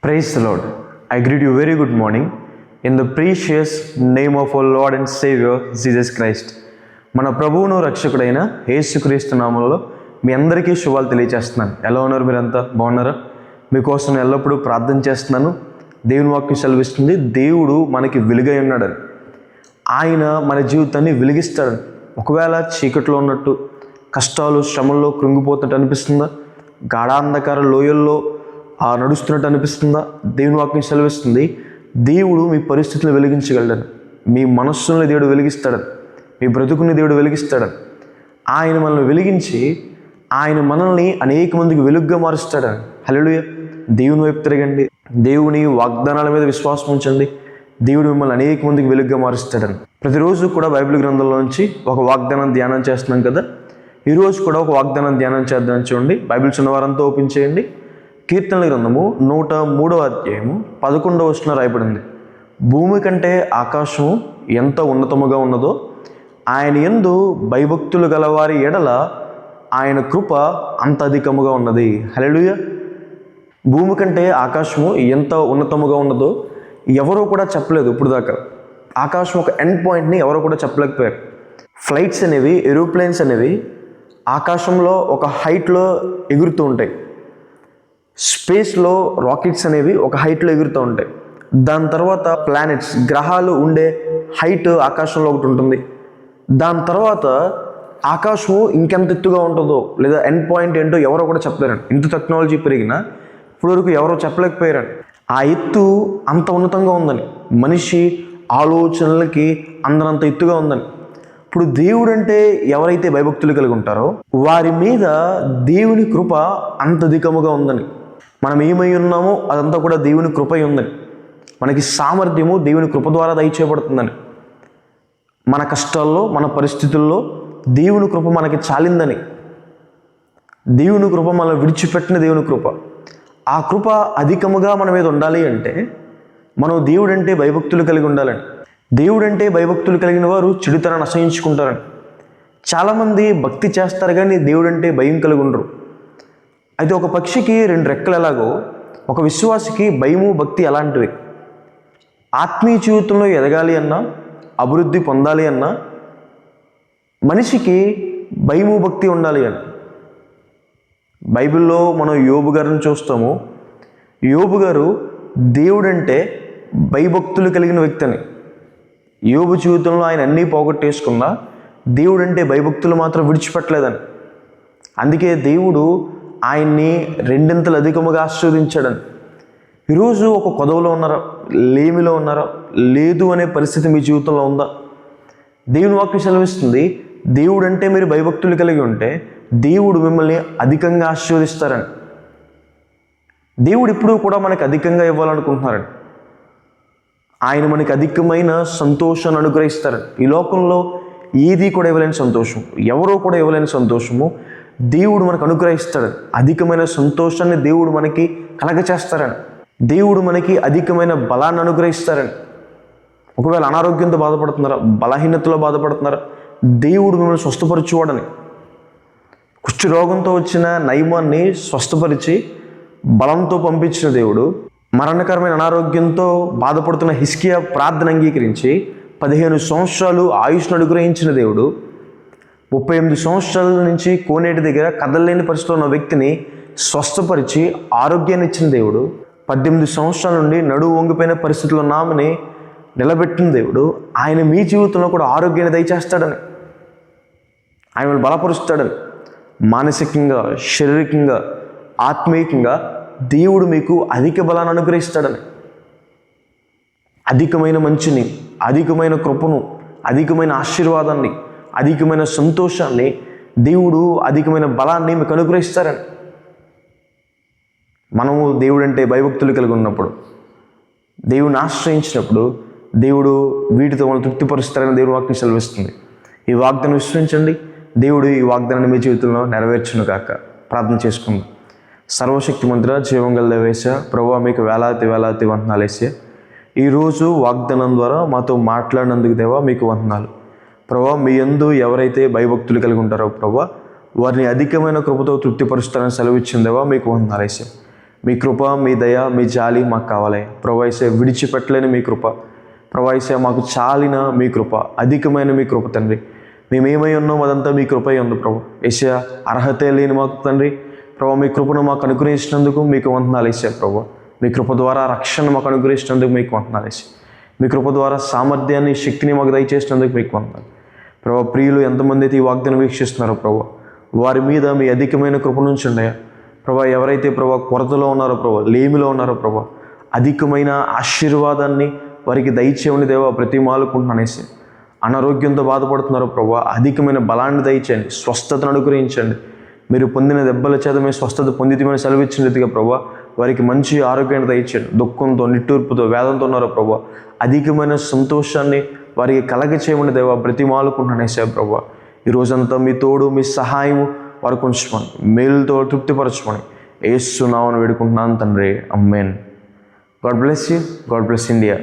Praise the Lord. I greet you very good morning in the precious name of our Lord and Savior Jesus Christ. మన ప్రభువును రక్షకుడైన యేసుక్రీస్తు నామములో మీ అందరికీ శుభాలు తెలియజేస్తున్నాను. ఎలా ఉన్నారు? మీరంతా బాగున్నారా? మీకోసం ఎల్లప్పుడూ ప్రార్థన చేస్తున్నాను. దేవుని వాక్యం సెలవిస్తుంది, దేవుడు మనకి వెలుగై ఉన్నాడని. ఆయన మన జీవితాన్ని వెలిగిస్తాడని. ఒకవేళ చీకట్లో ఉన్నట్టు, కష్టాలు శ్రమల్లో కృంగిపోతున్నట్టు అనిపిస్తుందా? గాఢాంధకార లోయల్లో నడుస్తున్నట్టు అనిపిస్తుందా? దేవుని వాక్యం సెలవిస్తుంది, దేవుడు మీ పరిస్థితులను వెలిగించగలడని, మీ మనస్సుని దేవుడు వెలిగిస్తాడని, మీ బ్రతుకుని దేవుడు వెలిగిస్తాడని. ఆయన మనల్ని వెలిగించి ఆయన మనల్ని అనేక మందికి వెలుగుగా మారుస్తాడని. హల్లెలూయా. దేవుని వైపు తిరగండి, దేవుని వాగ్దానాల మీద విశ్వాసం ఉంచండి. దేవుడు మిమ్మల్ని అనేక మందికి వెలుగుగా మారుస్తాడని. ప్రతిరోజు కూడా బైబిల్ గ్రంథంలోంచి ఒక వాగ్దానం ధ్యానం చేస్తున్నాం కదా. ఈరోజు కూడా ఒక వాగ్దానం ధ్యానం చేద్దాం. చూడండి, బైబిల్ చిన్నవారంతా ఓపెన్ చేయండి. కీర్తనల గ్రంథము 103వ అధ్యాయము 11వ వచనం రాయబడింది, భూమి కంటే ఆకాశము ఎంత ఉన్నతముగా ఉన్నదో ఆయన యందు భయభక్తులు గలవారి ఎడల ఆయన కృప అంత అధికముగా ఉన్నది. హల్లెలూయా. భూమి కంటే ఆకాశము ఎంత ఉన్నతముగా ఉన్నదో ఎవరో కూడా చెప్పలేదు ఇప్పుడు దాకా. ఆకాశం ఒక ఎండ్ పాయింట్ని ఎవరో కూడా చెప్పలేకపోయారు. ఫ్లైట్స్ అనేవి, ఏరోప్లేన్స్ అనేవి ఆకాశంలో ఒక హైట్లో ఎగురుతూ ఉంటాయి. స్పేస్లో రాకెట్స్ అనేవి ఒక హైట్లో ఎగురుతూ ఉంటాయి. దాని తర్వాత ప్లానెట్స్, గ్రహాలు ఉండే హైట్ ఆకాశంలో ఒకటి ఉంటుంది. దాని తర్వాత ఆకాశము ఇంకెంత ఎత్తుగా ఉంటుందో లేదా ఎండ్ పాయింట్ ఏంటో ఎవరో కూడా చెప్పలేరండి. ఇంత టెక్నాలజీ పెరిగినా ఇప్పటివరకు ఎవరో చెప్పలేకపోయారండి. ఆ ఎత్తు అంత ఉన్నతంగా ఉందని, మనిషి ఆలోచనలకి అందరంత ఎత్తుగా ఉందని. ఇప్పుడు దేవుడు అంటే ఎవరైతే భయభక్తులు కలిగి ఉంటారో వారి మీద దేవుని కృప అంత అధికముగా ఉందని. మనం ఏమై ఉన్నామో అదంతా కూడా దేవుని కృపై ఉందని. మనకి సామర్థ్యము దేవుని కృప ద్వారా దయచేయబడుతుందని. మన కష్టాల్లో, మన పరిస్థితుల్లో దేవుని కృప మనకి చాలిందని. దేవుని కృప మనల్ని విడిచిపెట్టిన దేవుని కృప. ఆ కృప అధికముగా మన మీద ఉండాలి అంటే మనం దేవుడంటే భయభక్తులు కలిగి ఉండాలని. దేవుడంటే భయభక్తులు కలిగిన వారు చెడుతనాన్ని అసహించుకుంటారని. చాలామంది భక్తి చేస్తారు కానీ దేవుడంటే భయం కలిగి ఉండరు. అయితే ఒక పక్షికి 2 రెక్కలు ఎలాగో ఒక విశ్వాసికి భయము భక్తి అలాంటివి. ఆత్మీయ జీవితంలో ఎదగాలి అన్నా, అభివృద్ధి పొందాలి అన్నా మనిషికి భయము భక్తి ఉండాలి అని. బైబిల్లో మనం యోబు గారిని చూస్తాము. యోబు గారు దేవుడంటే భయభక్తులు కలిగిన వ్యక్తి అని. యోబు జీవితంలో ఆయన అన్నీ పోగొట్టేసుకున్నా దేవుడంటే భయభక్తులు మాత్రం విడిచిపెట్టలేదని. అందుకే దేవుడు ఆయన్ని 2 అధికముగా ఆశీర్వదించాడని. ఈరోజు ఒక కొదవలో ఉన్నారా, లేమిలో ఉన్నారా, లేదు అనే పరిస్థితి మీ జీవితంలో ఉందా? దేవుని వాక్యం సెలవిస్తుంది, దేవుడంటే మీరు భయభక్తులు కలిగి ఉంటే దేవుడు మిమ్మల్ని అధికంగా ఆశీర్వదిస్తారని. దేవుడు ఇప్పుడు కూడా మనకి అధికంగా ఇవ్వాలనుకుంటున్నారని. ఆయన మనకి అధికమైన సంతోషాన్ని అనుగ్రహిస్తారని. ఈ లోకంలో ఏది కూడా ఇవ్వలేని సంతోషం, ఎవరో కూడా ఇవ్వలేని సంతోషము దేవుడు మనకు అనుగ్రహిస్తాడని. అధికమైన సంతోషాన్ని దేవుడు మనకి కలగచేస్తారని. దేవుడు మనకి అధికమైన బలాన్ని అనుగ్రహిస్తారని. ఒకవేళ అనారోగ్యంతో బాధపడుతున్నారా, బలహీనతలో బాధపడుతున్నారా, దేవుడు మిమ్మల్ని స్వస్థపరచువాడని. కుష్ఠ రోగంతో వచ్చిన నయమాన్ని స్వస్థపరిచి బలంతో పంపించిన దేవుడు, మరణకరమైన అనారోగ్యంతో బాధపడుతున్న హిజ్కియా ప్రార్థన అంగీకరించి 15 సంవత్సరాలు ఆయుష్ను అనుగ్రహించిన దేవుడు, 38 సంవత్సరాల నుంచి కోనేటి దగ్గర కదలలేని పరిస్థితిలో ఉన్న వ్యక్తిని స్వస్థపరిచి ఆరోగ్యాన్ని ఇచ్చిన దేవుడు, 18 సంవత్సరాల నుండి నడువు వంగిపోయిన పరిస్థితుల్లో నామని నిలబెట్టిన దేవుడు, ఆయన మీ జీవితంలో కూడా ఆరోగ్యాన్ని దయచేస్తాడని, ఆయన బలపరుస్తాడని. మానసికంగా, శారీరకంగా, ఆత్మీయంగా దేవుడు మీకు అధిక బలాన్ని అనుగ్రహిస్తాడని. అధికమైన మంచిని, అధికమైన కృపను, అధికమైన ఆశీర్వాదాన్ని, అధికమైన సంతోషాన్ని, దేవుడు అధికమైన బలాన్ని మీకు అనుగ్రహిస్తారని. మనము దేవుడంటే భయభక్తులు కలిగి ఉన్నప్పుడు, దేవుని ఆశ్రయించినప్పుడు దేవుడు వీటితో మనం తృప్తిపరుస్తారని దేవుని వాక్యం సెలవిస్తుంది. ఈ వాగ్దానం విశ్వసించండి. దేవుడు ఈ వాగ్దానాన్ని మీ జీవితంలో నెరవేర్చును కాక. ప్రార్థన చేసుకుందాం. సర్వశక్తిమంతుడ, జీవంగల దేవేశ, ప్రభువా మీకు వేలాది వేలాది వందనాలు వేసే. ఈరోజు వాగ్దానం ద్వారా మాతో మాట్లాడినందుకు దేవా మీకు వందనాలు. ప్రభువా, మీ యందు ఎవరైతే భయభక్తులు కలిగి ఉంటారో ప్రభువా వారిని అధికమైన కృపతో తృప్తిపరుస్తారని సెలవిచ్చిన దేవా మీకు వందనాలు వేసే. మీ కృప, మీ దయ, మీ జాలి మాకు కావాలి ప్రభు. యేసయ్య విడిచిపెట్టలేని మీ కృప ప్రభు. యేసయ్య మాకు చాలిన మీ కృప, అధికమైన మీ కృప తండ్రి. మేమేమై ఉన్నాం అదంతా మీ కృప ఉంది ప్రభు. యేసయ్య అర్హతే లేని మాకు తండ్రి ప్రభు, మీ కృపను మాకు అనుగ్రహించినందుకు మీకు వందనాలు యేసయ్య ప్రభు. మీ కృప ద్వారా రక్షణ మాకు అనుగ్రహించినందుకు మీకు వందనాలు యేసయ్య. మీ కృప ద్వారా సామర్థ్యాన్ని, శక్తిని మాకు దయచేసినందుకు మీకు వందనాలు ప్రభు. ప్రియులు ఎంతమంది అయితే ఈ వాగ్దానం వీక్షిస్తున్నారో ప్రభు, వారి మీద మీ అధికమైన కృప నుంచి ఉన్నాయా ప్రభు. ఎవరైతే ప్రభు కొరతలో ఉన్నారో ప్రభు, లేమిలో ఉన్నారో ప్రభు, అధికమైన ఆశీర్వాదాన్ని వారికి దయచేయండి దేవా. ప్రతిమాలుకుంటున్నాను యేసయ్య. అనారోగ్యంతో బాధపడుతున్నారో ప్రభు, అధికమైన బలాన్ని దయచేయండి, స్వస్థతను అనుగ్రహించండి. మీరు పొందిన దెబ్బల చేత మేము స్వస్థత పొందితమని సెలవిచ్చిన రీతిగా ప్రభు, వారికి మంచి ఆరోగ్యాన్ని దయచేయండి. దుఃఖంతో, నిట్టూర్పుతో, వేదంతో ఉన్నారో ప్రభు, అధికమైన సంతోషాన్ని వారికి కలగ చేయమని దేవా బ్రతిమాలుకుంటున్నాను యేసయ్య ప్రభు. ఈ రోజంతా మీ తోడు, మీ సహాయము వారికి ఉంచమని, మేలుతో తృప్తిపరచమని యేసు నామమున వేడుకుంటున్నాను తండ్రి. ఆమేన్. God bless you. God bless India.